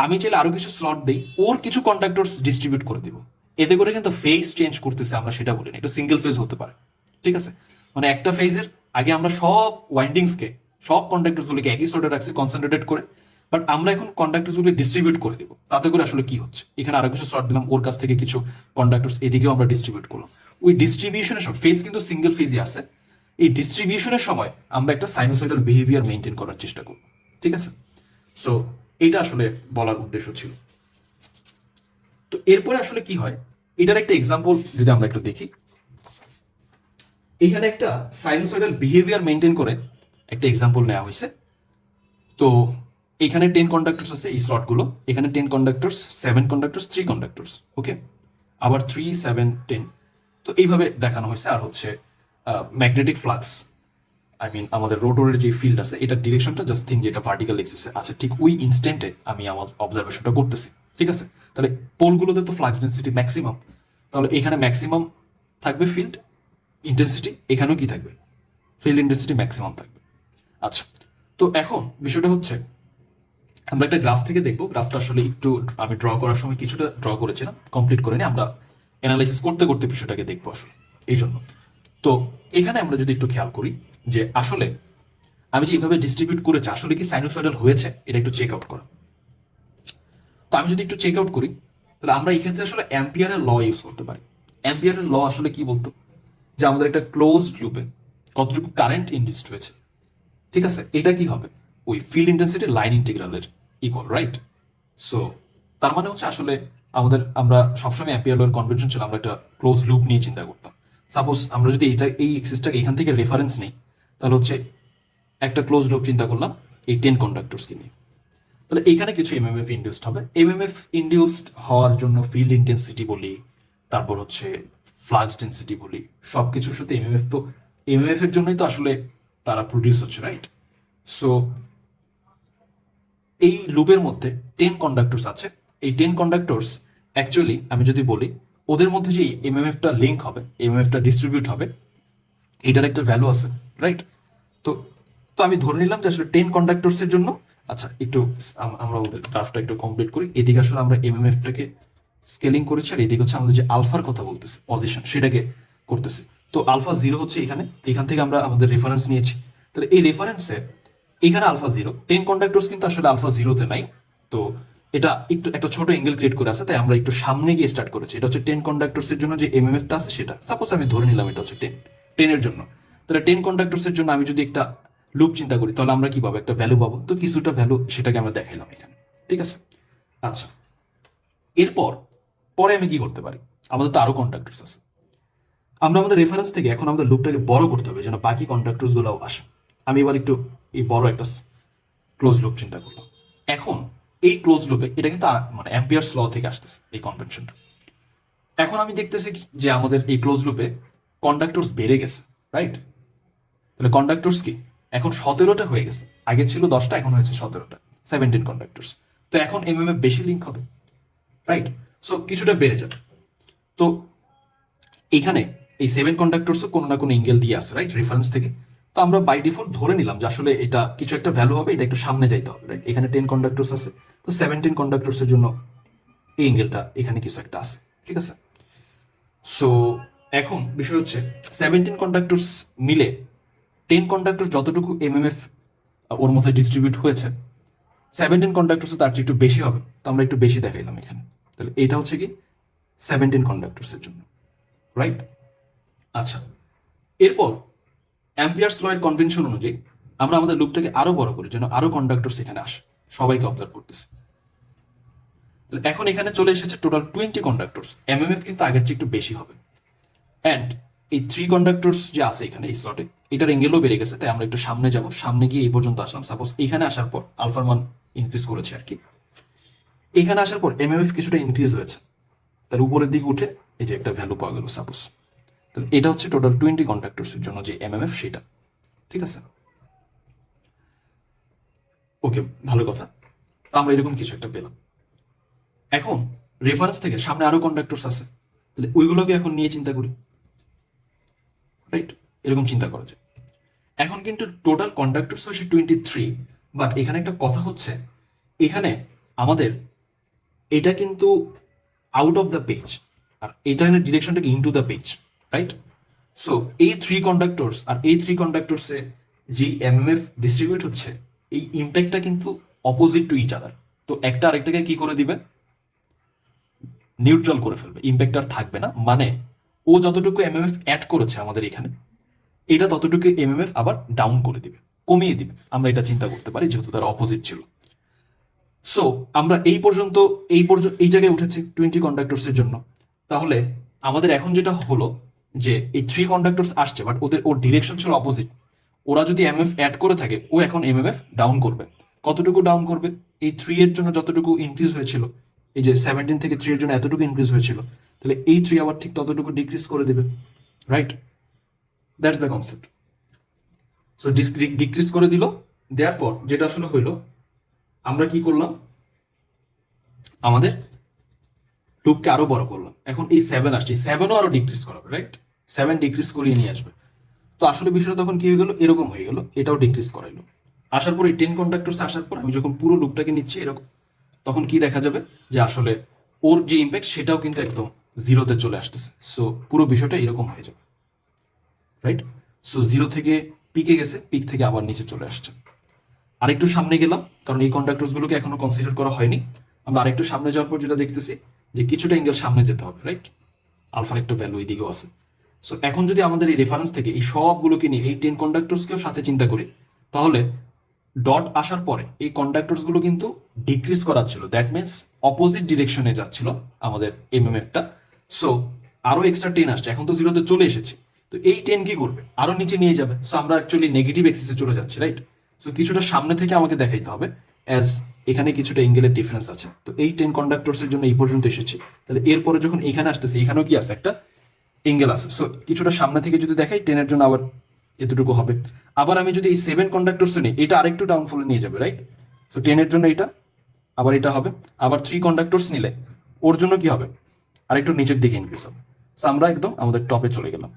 আমি চাইলে আরো কিছু স্লট দেই, ওর কিছু কন্ডাক্টরস ডিস্ট্রিবিউট করে দিব, এতে করে কিন্তু ফেজ চেঞ্জ করতেছে আমরা সেটা বলি না, এটা সিঙ্গেল ফেজ হতে পারে, ঠিক আছে? মানে একটা ফেজের আগে আমরা সব ওয়াইন্ডিংসকে সব কন্ডাক্টরস গুলোকে একই স্লটে রাখছি কনসেন্ট্রেটেড করে, বাট আমরা এখন কন্ডাক্টরস গুলো ডিস্ট্রিবিউট করে দিব, তাতে করে আসলে কি হচ্ছে, এখানে আরো কিছু স্লট দিলাম, ওর কাছ থেকে কিছু কন্ডাক্টরস এদিকেও আমরা ডিস্ট্রিবিউট করলাম। ওই ডিস্ট্রিবিউশনের সময় ফেজ কিন্তু সিঙ্গেল ফেজই আছে, এই ডিস্ট্রিবিউশনের সময় আমরা একটা সাইনোসয়েডাল বিহেভিয়ার মেনটেন করার চেষ্টা করব, ঠিক আছে? সো এটা আসলে বলার উদ্দেশ্য ছিল। তো এরপরে আসলে কি হয়, এটার একটা এক্সাম্পল যদি আমরা একটু দেখি, এখানে একটা সাইনোসয়েডাল বিহেভিয়ার মেনটেন করে একটা এক্সাম্পল নেওয়া হয়েছে। তো এখানে 10 কন্ডাক্টরস আছে এই স্লটগুলো, এখানে 10 কন্ডাক্টরস, 7 কন্ডাক্টরস, 3 কন্ডাক্টরস, ওকে, আবার 3 7 10। তো এইভাবে দেখানো হয়েছে। আর হচ্ছে ম্যাগনেটিক ফ্লাক্স, আই মিন আমাদের রোটরের যে ফিল্ড আছে এটার ডিরেকশনটা জাস্ট থিঙ্ক যেটা ভার্টিক্যাল এক্সিসে আছে, ঠিক ওই ইনস্ট্যান্টে আমি আমার অবজারভেশনটা করতেছি, ঠিক আছে? তাহলে পোলগুলোতে তো ফ্লাক্স ডেন্সিটি ম্যাক্সিমাম, তাহলে এখানে ম্যাক্সিমাম থাকবে ফিল্ড ইন্টেন্সিটি, এখানেও কি থাকবে, ফিল্ড ইন্টেন্সিটি ম্যাক্সিমাম থাকবে। আচ্ছা, তো এখন বিষয়টা হচ্ছে আমরা একটা গ্রাফ থেকে দেখবো, গ্রাফটা আসলে একটু আমি ড্র করার সময় কিছুটা ড্র করেছিলাম, কমপ্লিট করিনি, আমরা অ্যানালাইসিস করতে করতে বিষয়টাকে দেখবো আসলে এই জন্য। তো এখানে আমরা যদি একটু খেয়াল করি যে আসলে আমি যে এইভাবে ডিস্ট্রিবিউট করেছি আসলে কি সাইনোসয়েডাল হয়েছে, এটা একটু চেক আউট করা। তো আমি যদি একটু চেক আউট করি তাহলে আমরা এই ক্ষেত্রে আসলে অ্যাম্পিয়ারের ল ইউজ করতে পারি। অ্যাম্পিয়ারের ল আসলে কি বলতো, যে আমাদের একটা ক্লোজড লুপে কতটুকু কারেন্ট ইনডিউসড হয়েছে, ঠিক আছে, এটা কি হবে, ওই ফিল্ড ইন্টেন্সিটি লাইন ইন্টিগ্রালের ইকুয়াল, রাইট? সো তার মানে হচ্ছে আসলে আমরা সবসময় অ্যাম্পিয়ার লয়ের কনভেনশন ছিল আমরা একটা ক্লোজ লুপ নিয়ে চিন্তা করতাম। সাপোজ আমরা যদি এই এক্সিসটাকে এখান থেকে রেফারেন্স নিই, তাহলে হচ্ছে একটা ক্লোজ লুপ চিন্তা করলাম এই 10 কন্ডাক্টরসকে নিয়ে, তাহলে এখানে কিছু এমএমএফ ইন্ডিউসড হবে। এমএমএফ ইন্ডিউসড হওয়ার জন্য ফিল্ড ইন্টেন্সিটি বলি, তারপর হচ্ছে ফ্লাক্স ডেন্সিটি বলি, সব কিছুর সাথে এমএমএফ, তো এমএমএফ এর জন্যই তো আসলে তারা প্রডিউস হচ্ছে, রাইট? সো এই লুপের মধ্যে 10 কন্ডাক্টরস আছে। এই 10 কন্ডাক্টরস অ্যাকচুয়ালি আমি যদি বলি ওদের মধ্যে যে এমএমএফটা লিঙ্ক হবে, এমএমএফটা ডিস্ট্রিবিউট হবে, এটার একটা ভ্যালু আছে, রাইট? তো তো আমি ধরে নিলাম যে আসলে 10 কন্ডাক্টরসের জন্য, আচ্ছা একটু আমরা আমাদের গ্রাফটা একটু কমপ্লিট করি। এদিকে আসলে আমরা এমএমএফটাকে স্কেলিং করেছি, আর এদিকে হচ্ছে আমাদের যে আলফার কথা বলতেছি পজিশন সেটাকে করতেছি। তো আলফা 0 হচ্ছে এখানে, এখান থেকে আমরা আমাদের রেফারেন্স নিয়েছি, তাহলে এই রেফারেন্সে এখানে আলফা 0, 10 কন্ডাক্টরস কিন্তু আসলে আলফা 0-তে নাই। তো এটা একটু একটা ছোট এঙ্গেল ক্রিয়েট করে আছে, তাই আমরা একটু সামনে গিয়ে স্টার্ট করেছি। এটা হচ্ছে 10 কন্ডাক্টরসের জন্য যে এমএমএফটা আছে সেটা, সাপোজ আমি ধরে নিলাম এটা হচ্ছে 10 এর জন্য। তাহলে 10 কন্ডাক্টরসের জন্য আমি যদি একটা লুপ চিন্তা করি তাহলে আমরা কি পাবো, একটা ভ্যালু পাবো। তো কিছুটা ভ্যালু সেটাকে আমরা দেখাইলাম এখানে, ঠিক আছে? আচ্ছা, এরপর পরে আমি কি করতে পারি, আমাদের তো আরো কন্ডাক্টরস আছে, আমরা আমাদের রেফারেন্স থেকে এখন আমাদের লুপটাকে বড় করতে হবে যেন বাকি কন্ডাক্টরস গুলোও আসে। আমি এবার একটু এই বড় একটা ক্লোজ লুপ চিন্তা করলাম। এখন এই ক্লোজ লুপে এটা কিন্তু মানে অ্যাম্পিয়ার্স ল থেকে আসতেছে এই কনভেনশনটা। এখন আমি দেখতেছি কি যে আমাদের এই ক্লোজ লুপে কন্ডাক্টরস বেড়ে গেছে, রাইট? তাহলে কন্ডাক্টরস কি এখন 17টা হয়ে গেছে, আগে ছিল 10টা, এখন হয়েছে 17টা, 17 কন্ডাক্টরস। তো এখন এমএমএফ বেশি লিঙ্ক হবে, রাইট? সো কিছুটা বেড়ে যাবে। তো এইখানে এই 7 কন্ডাক্টরসও কোনো না কোনো এঙ্গেল দিয়ে আসে, রাইট, রেফারেন্স থেকে। তো আমরা বাই ডিফল্ট ধরে নিলাম যে আসলে এটা কিছু একটা ভ্যালু হবে, এটা একটু সামনে যাইতে হবে, রাইট? এখানে 10 কন্ডাক্টরস আছে, তো 17 কন্ডাক্টরসের জন্য এই এঙ্গেলটা এখানে কিছু একটা আছে, ঠিক আছে। সো এখন বিষয় হচ্ছে 17 কন্ডাক্টরস মিলে 10 কন্ডাক্টর যতটুকু এমএমএফ ওর মধ্যে ডিস্ট্রিবিউট হয়েছে, 17 কন্ডাক্টরস তার চেয়ে একটু বেশি হবে, তো আমরা একটু বেশি দেখাইলাম এখানে। তাহলে এটা হচ্ছে কি 17 কন্ডাক্টরসের জন্য, রাইট? আচ্ছা, এরপর অ্যাম্পিয়ার্স ল এর কনভেনশন অনুযায়ী আমরা আমাদের লুপটাকে আরো বড় করি যেন আরো কন্ডাক্টরস এখানে আসে, সবাইকে অবজার্ভ করতেছে। তাহলে এখন এখানে চলে এসেছে টোটাল 20 কন্ডাক্টরস, এমএমএফ কিন্তু আগের চেয়ে একটু বেশি হবে। অ্যান্ড এই 3 কন্ডাক্টরস যে আছে এখানে এই স্লটে, এটার এঙ্গেলও বেড়ে গেছে, তাই আমরা একটু সামনে যাব, সামনে গিয়ে এই পর্যন্ত আসলাম। সাপোজ এখানে আসার পর আলফার মান ইনক্রিজ করেছে আর কি, এখানে আসার পর এমএমএফ কিছুটা ইনক্রিজ হয়েছে, তার উপরের দিকে উঠে এই যে একটা ভ্যালু পাওয়া গেল সাপোজ। তাহলে এটা হচ্ছে টোটাল 20 কন্ডাক্টরসের জন্য যে এমএমএফ সেটা, ঠিক আছে। ওকে, ভালো কথা। তো আমরা এরকম কিছু একটা পেলাম। এখন রেফারেন্স থেকে সামনে আরো কন্ডাক্টরস আছে, তাহলে ওইগুলোকে এখন নিয়ে চিন্তা করি, রাইট? এরকম চিন্তা করা যায়। এখন কিন্তু টোটাল কন্ডাক্টরস হচ্ছে 23, বাট এখানে একটা কথা হচ্ছে, এখানে আমাদের এটা কিন্তু আউট অফ দ্য পেজ, আর এটা ডিরেকশনটা into the page, right? So এই 3 কন্ডাক্টরস আর এই 3 কন্ডাক্টরসে যে এমএমএফ ডিস্ট্রিবিউট হচ্ছে, এই ইম্প্যাক্টটা কিন্তু অপোজিট টু ইচ আদার। তো একটা আরেকটাকে কি করে দিবে? নিউট্রাল করে ফেলবে, ইম্প্যাক্ট আর থাকবে না। মানে ও যতটুকু এমএমএফ অ্যাড করেছে আমাদের এখানে, এটা ততটুকু এমএমএফ আবার ডাউন করে দিবে, কমিয়ে দিবে। আমরা এটা চিন্তা করতে পারি যেহেতু তার অপোজিট ছিল। সো আমরা এই জায়গায় উঠেছি 20 কন্ডাক্টরস এর জন্য। তাহলে আমাদের এখন যেটা হলো যে এই 3 কন্ডাক্টরস আসছে, বাট ওর ডিরেকশন ছিল অপোজিট। ওরা যদি এমএফ অ্যাড করে থাকে, ও এখন এমএমএফ ডাউন করবে। কতটুকু ডাউন করবে? এই 3 এর জন্য যতটুকু ইনক্রিজ হয়েছিল, এই যে 17 থেকে 3 এর জন্য এতটুকু ইনক্রিজ হয়েছিল, তাহলে এই 3 আবার ঠিক ততটুকু ডিক্রিজ করে দেবে, right? That's the concept. So decrease করে দিল, দেওয়ার পর যেটা আসলে হইলো, আমরা কি করলাম, আমাদের লুপকে আরো বড় করলাম। এখন এই 7 আসছে, 7ও আরো ডিক্রিজ করাবে, রাইট? 7 ডিক্রিজ করিয়ে নিয়ে আসবে। তো আসলে বিষয়টা তখন কি হয়ে গেল, এরকম হয়ে গেল, এটাও ডিক্রিজ করাইলো। আসার পর এই 10 কন্ডাক্টরস আসার পর আমি যখন পুরো লুপটাকে নিচ্ছি এরকম, তখন কি দেখা যাবে যে আসলে ওর যে ইম্প্যাক্ট সেটাও কিন্তু একদম জিরোতে চলে আসতেছে। সো পুরো বিষয়টা এরকম হয়ে যাবে, রাইট? সো জিরো থেকে পিকে গেছে, পিক থেকে আবার নিচে চলে আসছে। আরেকটু সামনে গেলাম, কারণ এই কন্ডাক্টরস গুলোকে এখনো কনসিডার করা হয়নি। আমরা আরেকটু সামনে যাওয়ার পর যেটা দেখতেছি যে কিছুটা এঙ্গেল সামনে যেতে হবে, রাইট? আলফার একটা ভ্যালু এইদিকেও আছে। সো এখন যদি আমাদের এই রেফারেন্স থেকে এই সবগুলোকে নিয়ে এই 10 কন্ডাক্টরসকেও সাথে চিন্তা করি, তাহলে ডট আসার পরে এই কন্ডাক্টরস গুলো কিন্তু ডিক্রিজ করাচ্ছিল, দ্যাট মিনস অপোজিট ডিরেকশনে যাচ্ছিল আমাদের এমএমএফটা। সো আরো এক্সট্রা 10 আসছে, এখন তো জিরোতে চলে এসেছে। তো এই 10 কি করবে? আরো নিচে নিয়ে যাবে। সো আমরা অ্যাকচুয়ালি নেগেটিভ এক্সিসে চলে যাচ্ছি, রাইট? সো কিছুটা সামনে থেকে আমাকে দেখাইতে হবে, অ্যাজ এখানে কিছুটা এঙ্গেলের ডিফারেন্স আছে। তো এই 10 কন্ডাক্টরসের জন্য এই পর্যন্ত এসেছি। তাহলে এরপরে যখন এখানে আসতেছে, এখানেও কি আছে, একটা এঙ্গেল আছে। সো কিছুটা সামনে থেকে যদি দেখাই, 10 এর জন্য আবার এতটুকু হবে। আবার আমি যদি এই 7 কন্ডাক্টরস নিই, এটা আরেকটু ডাউনফলে নিয়ে যাবে, রাইট? সো 10 এর জন্য এটা, আবার এটা হবে। আবার 3 কন্ডাক্টরস নিলে ওর জন্য কি হবে? আরেকটু নিচের দিকে ইনক্রিজ হবে। সো আমরা একদম আমাদের টপে চলে গেলাম।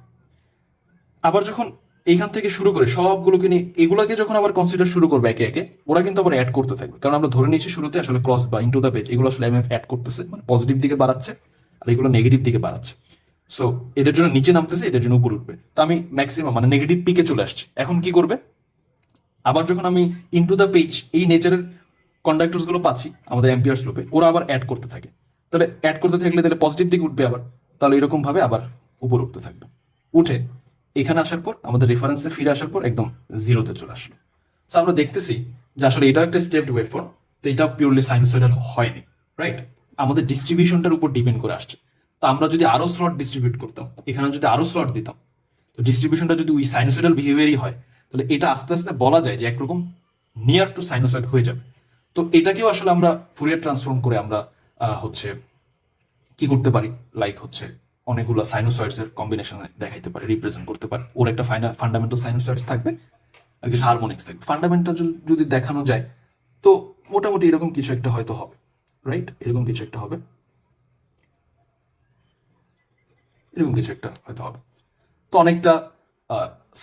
আবার যখন এইখান থেকে শুরু করে সবগুলোকে নিয়ে এগুলোকে যখন আবার কনসিডার শুরু করবে একে একে, ওরা কিন্তু আবার অ্যাড করতে থাকবে। কারণ আমরা ধরে নিয়েছি শুরুতে আসলে ক্রস বা ইনটু দ্য পেজ, এগুলো আসলে এমএফ অ্যাড করতেছে, মানে পজিটিভ দিকে বাড়াচ্ছে, আর এগুলো নেগেটিভ দিকে বাড়াচ্ছে। সো এদের জন্য নিচে নামতেছে, এদের জন্য উপরে উঠবে। তো আমি ম্যাক্সিমাম মানে নেগেটিভ পিকে চলে আসছি। এখন কি করবে? আবার যখন আমি ইনটু দ্য পেজ এই নেচারের কন্ডাক্টরস গুলো পাচ্ছি আমাদের অ্যাম্পিয়ার্স লুপে, ওরা আবার অ্যাড করতে থাকে। তাহলে অ্যাড করতে থাকলে তাহলে পজিটিভ দিকে উঠবে আবার, তাহলে এরকম ভাবে আবার উপরে উঠতে থাকবে। উঠে এখানে আসার পর আমাদের রেফারেন্সে ফিরে আসার পর একদম জিরোতে চলে আসলো। তো আমরা দেখতেছি যে আসলে এটাও একটা স্টেপড ওয়েভ ফর্ম, তো এটা পিওরলি সাইনোসয়েডাল হয়নি, রাইট? আমাদের ডিস্ট্রিবিউশনটার উপর ডিপেন্ড করে আসছে। তো আমরা যদি আরো স্লট ডিস্ট্রিবিউট করতাম, এখানে যদি আরো স্লট দিতাম, তো ডিস্ট্রিবিউশনটা যদি ওই সাইনোসয়েডাল বিহেভিয়ারই হয়, তাহলে এটা আস্তে আস্তে বলা যায় যে একরকম নিয়ার টু সাইনোসয়েড হয়ে যাবে। তো এটাকেও আসলে আমরা ফুরিয়ার ট্রান্সফর্ম করে আমরা হচ্ছে কি করতে পারি, লাইক হচ্ছে অনেকগুলো সাইনোসয়েডস এর কম্বিনেশনে দেখাইতে পারি, রিপ্রেজেন্ট করতে পারি। ওর একটা ফান্ডামেন্টাল সাইনোসয়েডস থাকবে আর কিছু হারমোনিক্স থাকবে। ফান্ডামেন্টাল যদি দেখানো যায়, তো মোটামুটি এরকম কিছু একটা হয়তো হবে, রাইট? এরকম কিছু একটা হবে, এরকম কিছু একটা হয়তো হবে। তো অনেকটা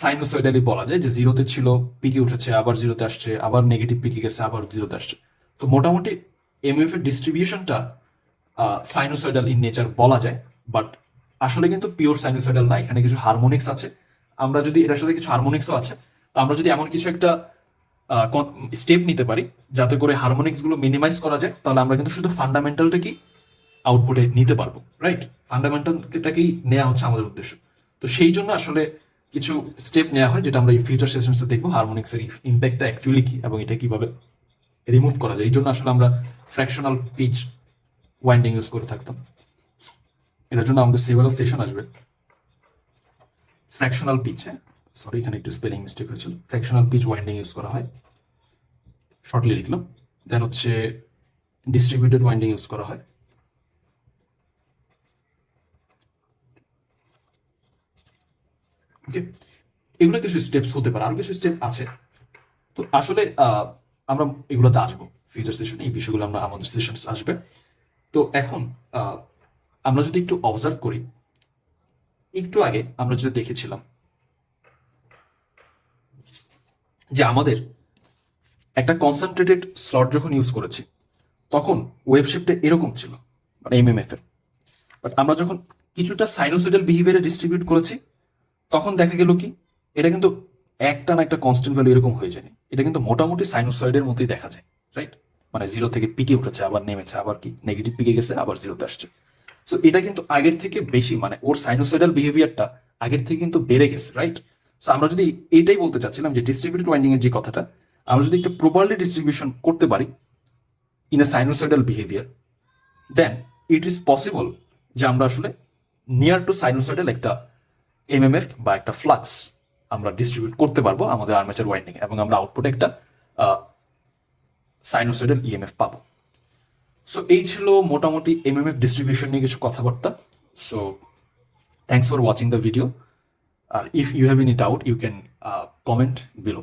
সাইনোসয়েডালি বলা যায় যে জিরোতে ছিল, পিকে উঠেছে, আবার জিরোতে আসছে, আবার নেগেটিভ পিকে গেছে, আবার জিরোতে আসছে। তো মোটামুটি এমএফ এর ডিস্ট্রিবিউশনটা সাইনোসয়েডাল ইন নেচার বলা যায়, বাট আসলে কিন্তু পিওর সাইনোসয়েডাল না, এখানে কিছু হারমোনিক্স আছে। আমরা যদি এটার সাথে কিছু হারমোনিক্সও আছে, তো আমরা যদি এমন কিছু একটা স্টেপ নিতে পারি যাতে করে হারমোনিক্সগুলো মিনিমাইজ করা যায়, তাহলে আমরা কিন্তু শুধু ফান্ডামেন্টালটা কি আউটপুটে নিতে পারবো, রাইট? ফান্ডামেন্টালটাকেই নেওয়া হচ্ছে আমাদের উদ্দেশ্য। তো সেই জন্য আসলে কিছু স্টেপ নেওয়া হয়, যেটা আমরা এই ফিউচার সেশনসে দেখবো, হারমোনিক্সের ইম্প্যাক্টটা অ্যাকচুয়ালি কি এবং এটা কিভাবে রিমুভ করা যায়। এই জন্য আসলে আমরা ফ্র্যাকশনাল পিচ ওয়াইন্ডিং ইউজ করে থাকতাম। এটার জন্য আমাদের সেভারাল সেশন আসবে। ফ্র্যাকশনাল পিচ, হ্যাঁ সরি এখানে একটু স্পেলিং মিস্টেক হয়েছিল, ফ্র্যাকশনাল পিচ ওয়াইন্ডিং ইউজ করা হয়, শর্টলি লিখলাম। দেন হচ্ছে ডিস্ট্রিবিউটেড ওয়াইন্ডিং ইউজ করা হয়। ওকে, এগুলো কিছু স্টেপস হতে পারে, আরো কিছু স্টেপ আছে। তো আসলে আমরা এগুলোতে আসবো ফিউচার সেশনে, এই বিষয়গুলো আমরা আমাদের সেশন আসবে। তো এখন আমরা যদি একটু অবজার্ভ করি, একটু আগে আমরা যেটা দেখেছিলাম যে আমাদের একটা কনসেন্ট্রেটেড স্লট যখন ইউজ করেছি তখন ওয়েভ শেপটা এরকম ছিল, মানে এমএমএফ এর। বাট আমরা যখন কিছুটা সাইনোসয়েডাল বিহেভিয়ারে ডিস্ট্রিবিউট করেছি তখন দেখা গেল কি এটা কিন্তু একটা না একটা কনস্ট্যান্ট ভ্যালু এরকম হয়ে যায়নি, এটা কিন্তু মোটামুটি সাইনোসয়েডের মতোই দেখা যায়, রাইট? মানে জিরো থেকে পিকে উঠেছে, আবার নেমেছে, আবার কি নেগেটিভ পিকে গেছে, আবার জিরোতে আসছে। সো এটা কিন্তু আগের থেকে বেশি, মানে ওর সাইনোসয়েডাল বিহেভিয়ারটা আগের থেকে কিন্তু বেড়ে গেছে, রাইট? সো আমরা যদি এটাই বলতে চাচ্ছিলাম যে ডিস্ট্রিবিউটেড ওয়াইন্ডিং এর যে কথাটা, আমরা যদি একটা প্রপারলি ডিস্ট্রিবিউশন করতে পারি in a sinusoidal behaviour, then it is possible যে আমরা আসলে নিয়ার টু সাইনোসয়েডাল একটা এমএমএফ বা একটা ফ্লাক্স আমরা ডিস্ট্রিবিউট করতে পারবো আমাদের আর্মেচার ওয়াইন্ডিং, এবং আমরা আউটপুটে একটা সাইনোসয়েডাল ইএমএফ পাবো। সো এই ছিল মোটামুটি এমএমএফ ডিস্ট্রিবিউশন নিয়ে কিছু কথাবার্তা। So thanks for watching the video, আর if you have any doubt you can comment below.